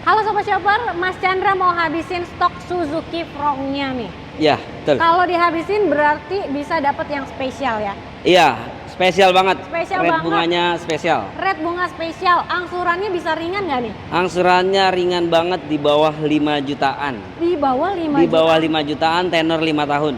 Halo Sobat Shopper, Mas Chandra mau habisin stok Suzuki Frontnya nih. Iya, betul. Kalau dihabisin berarti bisa dapat yang spesial ya? Iya, spesial banget. Spesial Red banget. bunganya spesial. Red bunga spesial, angsurannya bisa ringan nggak nih? Angsurannya ringan banget di bawah 5 jutaan. Di bawah 5 Di bawah juta? 5 jutaan, tenor 5 tahun.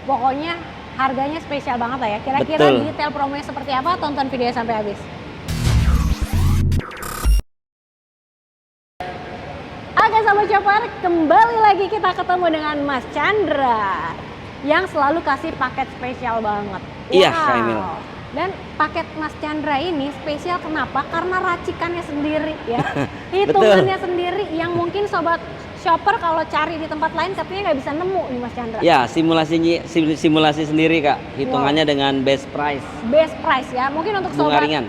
Pokoknya harganya spesial banget lah ya. Kira-kira Betul. detail promonya seperti apa? Tonton videonya sampai habis. Oke Sobat Shopper, kembali lagi kita ketemu dengan Mas Chandra yang selalu kasih paket spesial banget. Iya, Kak Emil. Dan paket Mas Chandra ini spesial kenapa? Karena racikannya sendiri ya. Hitungannya sendiri yang mungkin Sobat Shopper kalau cari di tempat lain katanya nggak bisa nemu nih Mas Chandra. Ya, simulasi sendiri Kak. Hitungannya dengan best price. Best price ya. Mungkin untuk Bunga sobat ringan.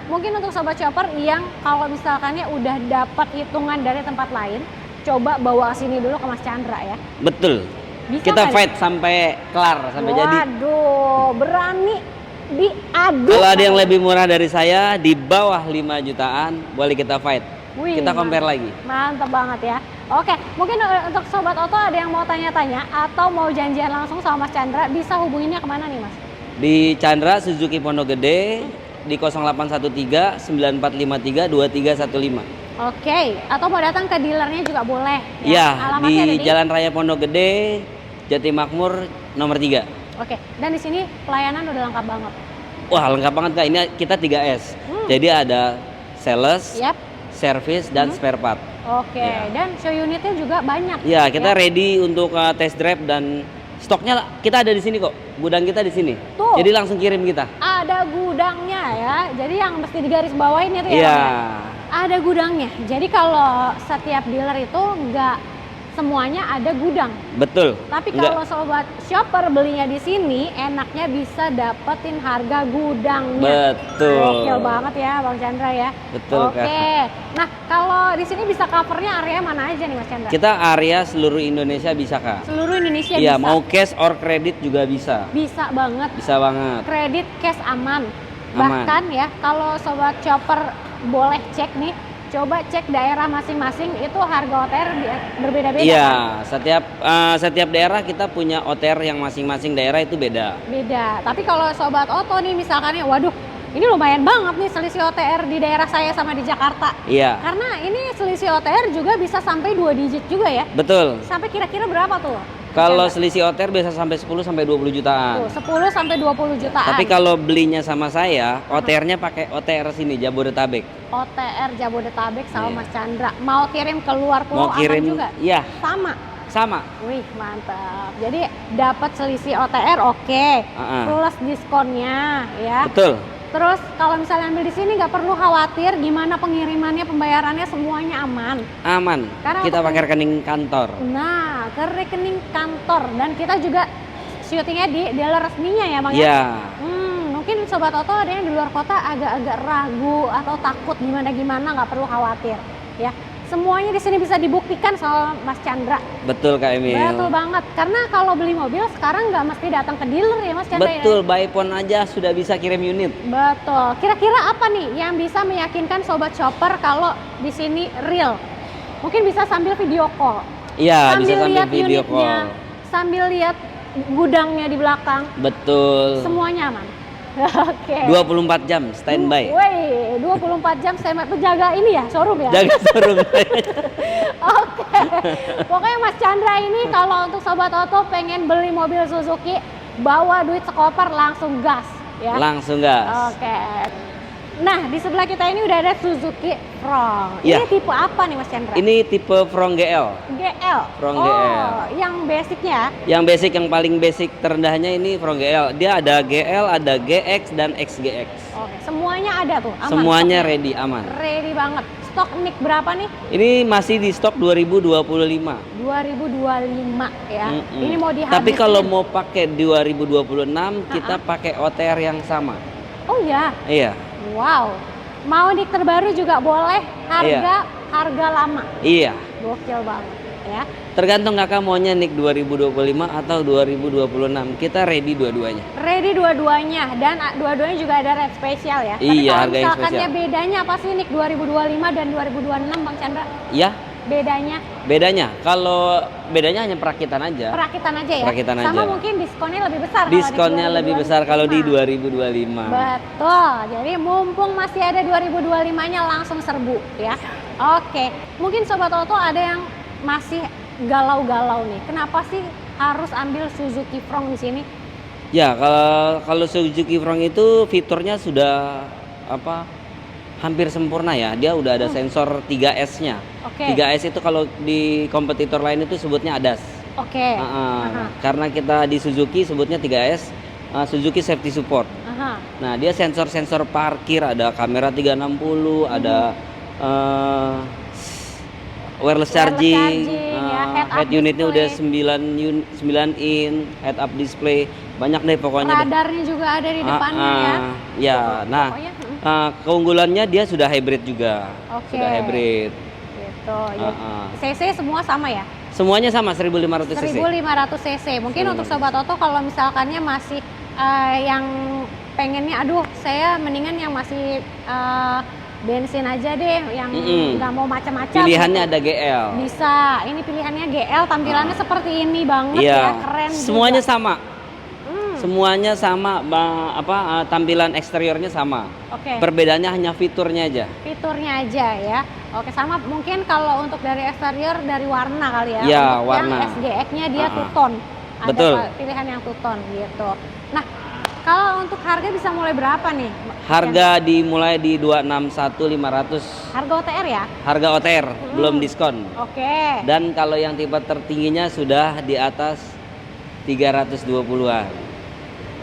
mungkin untuk Sobat Shopper yang kalau misalkannya udah dapat hitungan dari tempat lain, coba bawa sini dulu ke Mas Chandra ya. Betul. Bisa Kita kan? fight sampai kelar, sampai jadi. Waduh, berani diadu. Kalau ada yang lebih murah dari saya di bawah 5 jutaan, boleh kita fight. Wih, Kita compare lagi. Mantap banget ya. Oke, mungkin untuk Sobat Oto ada yang mau tanya-tanya atau mau janjian langsung sama Mas Chandra, bisa hubunginnya kemana nih Mas? Di Chandra Suzuki Pondok Gede di 0813 9453 2315. Oke, atau mau datang ke dealernya juga boleh. Iya, Alamatnya ada di Jalan Raya Pondok Gede, Jati Makmur nomor 3. Oke, dan di sini pelayanan udah lengkap banget. Wah, lengkap banget Kak. Ini kita 3S. Jadi ada sales, Yap. service dan spare part. Oke, Ya. dan show unitnya juga banyak. Ya, kita ready untuk test drive dan stoknya kita ada di sini kok. Gudang kita di sini. Tuh. Jadi langsung kirim kita. Ada gudangnya ya. Jadi yang mesti digaris bawain itu ya. Iya. Bang, ya? Ada gudangnya. Jadi kalau setiap dealer itu nggak semuanya ada gudang. Betul. Tapi Enggak. kalau Sobat Shopper belinya di sini, enaknya bisa dapetin harga gudangnya. Betul. Gokil banget ya Bang Chandra ya. Betul, Kak. Oke. Nah, kalau di sini bisa covernya area mana aja nih Mas Chandra? Kita area seluruh Indonesia bisa Kak. Seluruh Indonesia Iya, bisa. mau cash or kredit juga bisa. Bisa banget. Bisa banget. Kredit cash aman. Aman. Bahkan ya kalau Sobat Shopper boleh cek nih, coba cek daerah masing-masing itu harga OTR berbeda-beda. Iya, setiap daerah kita punya OTR yang masing-masing daerah itu beda. Beda. Tapi kalau Sobat Oto nih misalkan, waduh ini lumayan banget nih selisih OTR di daerah saya sama di Jakarta. Iya. Karena ini selisih OTR juga bisa sampai 2 digit juga ya. Betul. Sampai kira-kira berapa tuh? Kalau Chandra? selisih OTR biasa sampai 10 sampai 20 jutaan. Tuh, 10 sampai 20 jutaan. Tapi kalau belinya sama saya, OTR-nya pakai OTR sini Jabodetabek. OTR Jabodetabek sama Iya. Mas Chandra. Mau kirim keluar pulau Mau kirim aman juga? iya, Sama. sama. Wih, mantap. Jadi dapat selisih OTR oke. Plus diskonnya ya. Betul. Terus kalau misalnya ambil di sini nggak perlu khawatir gimana pengirimannya, pembayarannya semuanya aman. Aman. Karena Kita untuk- pakai rekening kantor. Nah, ke rekening kantor dan kita juga syutingnya di dealer resminya ya, Bang ya. Iya. Mungkin Sobat Oto ada yang di luar kota agak-agak ragu atau takut gimana-gimana, nggak perlu khawatir ya. Semuanya di sini bisa dibuktikan soal Mas Chandra. Betul Kak Emil. Betul banget. Karena kalau beli mobil sekarang nggak mesti datang ke dealer ya Mas Chandra. Betul, Ya? by phone aja sudah bisa kirim unit. Betul. Kira-kira apa nih yang bisa meyakinkan Sobat Shopper kalau di sini real? Mungkin bisa sambil video call. Iya, bisa sambil lihat video unitnya, call. sambil lihat gudangnya di belakang. Betul. Semuanya aman. Oke. 24 jam standby. Woi, 24 jam saya penjaga ini ya, showroom ya. Jaga showroom. Oke. Pokoknya Mas Chandra ini kalau untuk Sobat Oto pengen beli mobil Suzuki, bawa duit sekoper langsung gas ya. Langsung gas. Oke. Nah, di sebelah kita ini udah ada Suzuki Front. Iya. Ini tipe apa nih Mas Chandra? Ini tipe Front GL. GL. Front oh, GL. yang basicnya. Yang basic, yang paling basic terendahnya ini Front GL. Dia ada GL, ada GX dan XGX. Oke, semuanya ada tuh, aman. Semuanya stoknya. ready, aman. Ready banget. Stok NIK berapa nih? Ini masih di stok 2025. 2025 ya. Ini mau dihabisin. Tapi kalau mau pakai 2026 kita pakai OTR yang sama. Oh ya. Iya. Wow. Mau NIK terbaru juga boleh. Harga lama. Iya. Gokil banget ya. Tergantung kakak maunya NIK 2025 atau 2026. Kita ready dua-duanya. Ready dua-duanya dan dua-duanya juga ada rate spesial ya. Tapi Iya, kalau harga yang misalkannya spesial. bedanya apa sih NIK 2025 dan 2026 Bang Chandra? Ya, Bedanya kalau bedanya hanya perakitan aja. perakitan aja ya. Perakitan Sama aja. mungkin diskonnya lebih besar. Diskonnya lebih besar kalau di 2025. 2025. Betul. Jadi mumpung masih ada 2025-nya langsung serbu ya. Oke. Mungkin Sobat Auto ada yang masih galau-galau nih. Kenapa sih harus ambil Suzuki Front di sini? Ya, kalau Suzuki Front itu fiturnya sudah hampir sempurna ya. Dia udah ada sensor 3S-nya. Oke. 3S itu kalau di kompetitor lain itu sebutnya ADAS. Oke. Karena kita di Suzuki sebutnya 3S, Suzuki Safety Support. Aha. Nah, dia sensor-sensor parkir, ada kamera 360, ada wireless charging, ya, head unitnya udah 9 in, head up display, banyak deh pokoknya. Radarnya juga ada di depannya ya. Ya, nah Pokoknya, keunggulannya dia sudah hybrid juga. Oke. Sudah hybrid. Gitu. CC semua sama ya? Semuanya sama 1500 cc. 1500 cc. Mungkin untuk Sobat Auto kalau misalkannya masih yang pengennya aduh saya mendingan yang masih bensin aja deh yang nggak mau macam-macam. Pilihannya gitu. ada GL. Bisa. Ini pilihannya GL, tampilannya seperti ini banget Iya. ya, keren Semuanya juga. sama. Semuanya sama, tampilan eksteriornya sama. Oke. Perbedaannya hanya fiturnya aja. Fiturnya aja ya. Oke, sama mungkin kalau untuk dari eksterior dari warna kali ya. Ya, Untuk warna. yang SGX-nya dia two-tone. Ada Betul. pilihan yang two-tone gitu. Nah, kalau untuk harga bisa mulai berapa nih? Harga dimulai di 261.500. Harga OTR ya? Harga OTR, belum diskon. Oke. Dan kalau yang tipe tertingginya sudah di atas 320-an.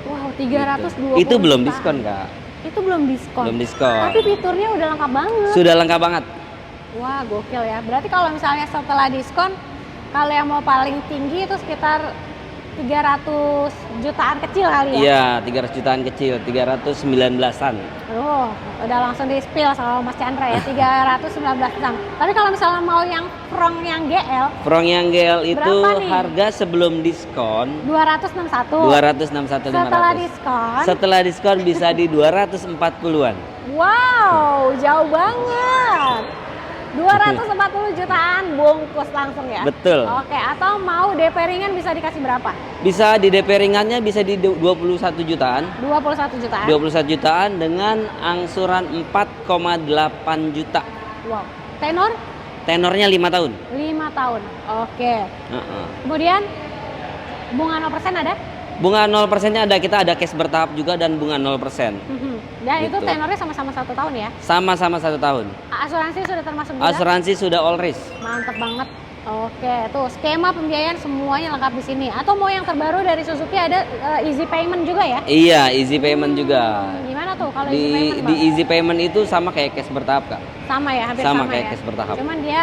Wow, 320. Itu belum jutaan. diskon, Kak. Itu belum diskon. Belum diskon. Tapi fiturnya udah lengkap banget. Sudah lengkap banget. Wah, gokil ya. Berarti kalau misalnya setelah diskon, kalau yang mau paling tinggi itu sekitar 300 jutaan kecil kali ya? Iya, 300 jutaan kecil, 319-an. Udah langsung di spill sama Mas Chandra ya, 319 jutaan. Tapi kalau misalnya mau yang Front yang GL, Front yang GL itu berapa nih? harga sebelum diskon 261. 261.500. Setelah diskon, Setelah diskon bisa di 240-an. wow, jauh banget. 240 jutaan bungkus langsung ya? Betul. Oke, atau mau DP ringan bisa dikasih berapa? Bisa di DP ringannya bisa di 21 jutaan. 21 jutaan? 21 jutaan dengan angsuran 4,8 juta. Wow. Tenor? Tenornya 5 tahun. 5 tahun. Oke. Heeh. Kemudian bunga 0% ada? Bunga 0%-nya ada, kita ada cash bertahap juga dan bunga 0%. Dan itu Gitu. tenornya sama-sama 1 tahun ya? Sama-sama 1 tahun. Asuransi sudah termasuk juga? Asuransi sudah all risk. Mantep banget. Oke, tuh skema pembiayaan semuanya lengkap di sini. Atau mau yang terbaru dari Suzuki ada easy payment juga ya? Iya, easy payment juga. Gimana tuh kalau Di, easy payment? di Bang? easy payment itu sama kayak cash bertahap, Kak. Sama ya, hampir sama sama, kayak ya. cash bertahap. Cuman dia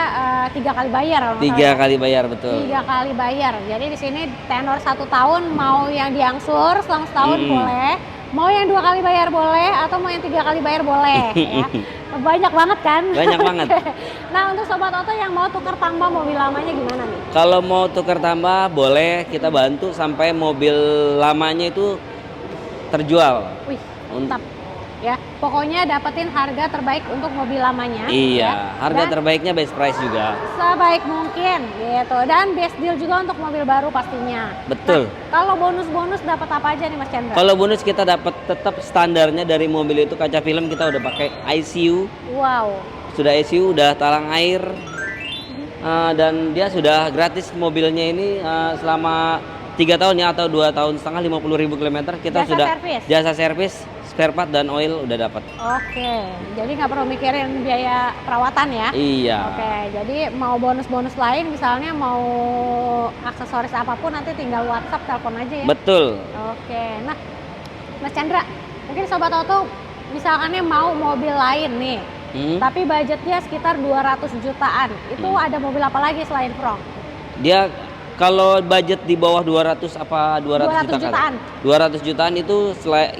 3 kali bayar kalau nggak 3 salah. kali bayar, betul. 3 kali bayar. Jadi di sini tenor 1 tahun mau yang diangsur selama setahun boleh, mau yang 2 kali bayar boleh, atau mau yang 3 kali bayar boleh. Ya. Banyak banget kan? Banyak banget. Nah untuk Sobat Auto yang mau tukar tambah mobil lamanya gimana nih? Kalau mau tukar tambah boleh, kita bantu sampai mobil lamanya itu terjual. Wih, mantap. Ya, pokoknya dapetin harga terbaik untuk mobil lamanya. Iya, harga Dan terbaiknya best price juga. sebaik mungkin gitu. Dan best deal juga untuk mobil baru pastinya. Betul. Nah, kalau bonus-bonus dapat apa aja nih Mas Chandra? Kalau bonus kita dapat tetap standarnya dari mobil itu kaca film kita udah pakai ICU, Wow. sudah ICU, udah talang air, dan dia sudah gratis mobilnya ini selama 3 tahun ya atau 2 tahun setengah 50.000 km kita Jasa sudah servis? jasa servis, spare part dan oil udah dapat. Oke, jadi nggak perlu mikirin biaya perawatan ya? Iya. Oke, jadi mau bonus-bonus lain misalnya mau aksesoris apapun nanti tinggal WhatsApp, telepon aja ya? Betul. Oke, nah Mas Chandra, mungkin Sobat Auto misalkannya mau mobil lain nih, tapi budgetnya sekitar 200 jutaan, itu ada mobil apa lagi selain Front? Dia kalau budget di bawah 200 apa 200 juta kali? jutaan. 200 jutaan itu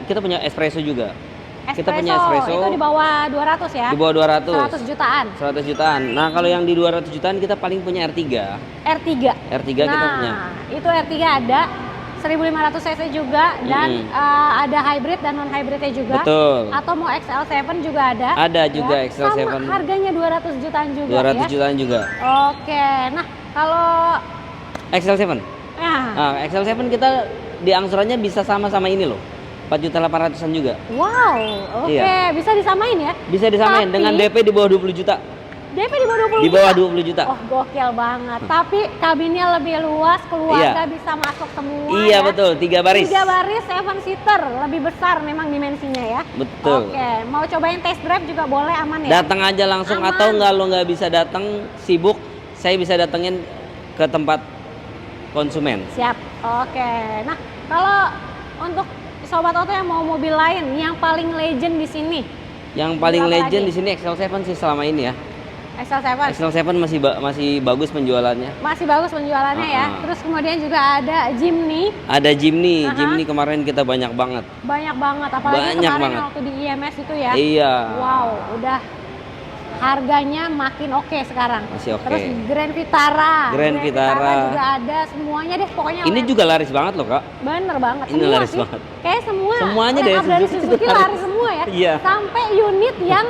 kita punya espresso juga. Kita punya espresso. Itu di bawah 200 ya? Di bawah 200. 100 jutaan. 100 jutaan. Nah, kalau yang di 200 jutaan kita paling punya R3. R3. R3 kita punya. Itu R3 ada 1500 cc juga dan ada hybrid dan non hybridnya juga. Betul. Atau mau XL7 juga ada. Ada juga ya. XL7. Sama harganya 200 jutaan juga 200 ya. jutaan juga. Oke. Nah, kalau XL7. ya. Nah, XL7 kita di angsurannya bisa sama-sama ini loh. 4.800.000-an juga. Wow, oke, Iya. bisa disamain ya? Bisa disamain Tapi- dengan DP di bawah 20 juta. DP di bawah 20 Di bawah juta? 20 juta. Oh, gokil banget. Tapi kabinnya lebih luas, keluarga Iya. bisa masuk semua Iya, ya. betul, 3 baris. 3 baris 7 seater, lebih besar memang dimensinya ya. Betul. Oke, mau cobain test drive juga boleh, aman ya? Datang aja langsung, Aman. atau nggak bisa datang sibuk, saya bisa datengin ke tempat konsumen. Siap. Oke. Nah, kalau untuk sobat auto yang mau mobil lain yang paling legend di sini, Yang paling Berapa legend lagi? di sini XL7 sih selama ini ya. XL7 XL7 masih bagus penjualannya. masih bagus penjualannya ya. Terus kemudian juga ada Jimny. Ada Jimny, Aha. Jimny kemarin kita banyak banget. Banyak banget, apalagi Banyak kemarin banget. waktu di IMS itu ya. Iya. Wow, udah harganya makin oke sekarang. Masih oke. Terus Grand Vitara. Grand Vitara. juga ada, semuanya deh pokoknya. Ini juga laris banget loh, Kak. bener banget. Ini semua laris sih. banget. Kayak Semuanya line up dari Suzuki Suzuki itu laris laris. semua ya. Iya. Sampai unit yang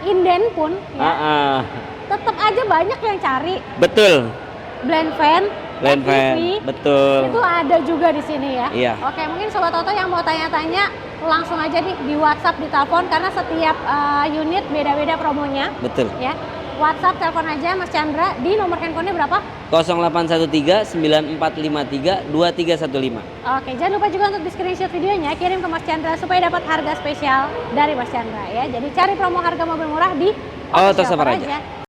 inden pun ya, tetap aja banyak yang cari. Betul. Blend van, Blend van, FPV, betul. itu ada juga di sini ya. Iya. Oke, mungkin sobat auto yang mau tanya-tanya langsung aja nih di WhatsApp, di telepon, karena setiap unit beda-beda promonya. Betul. Ya, WhatsApp, telepon aja Mas Chandra di nomor handphonenya berapa? 0813 9453 2315. Oke, jangan lupa juga untuk di screenshot videonya, kirim ke Mas Chandra supaya dapat harga spesial dari Mas Chandra ya. Jadi cari promo harga mobil murah di Auto Shopper aja. aja.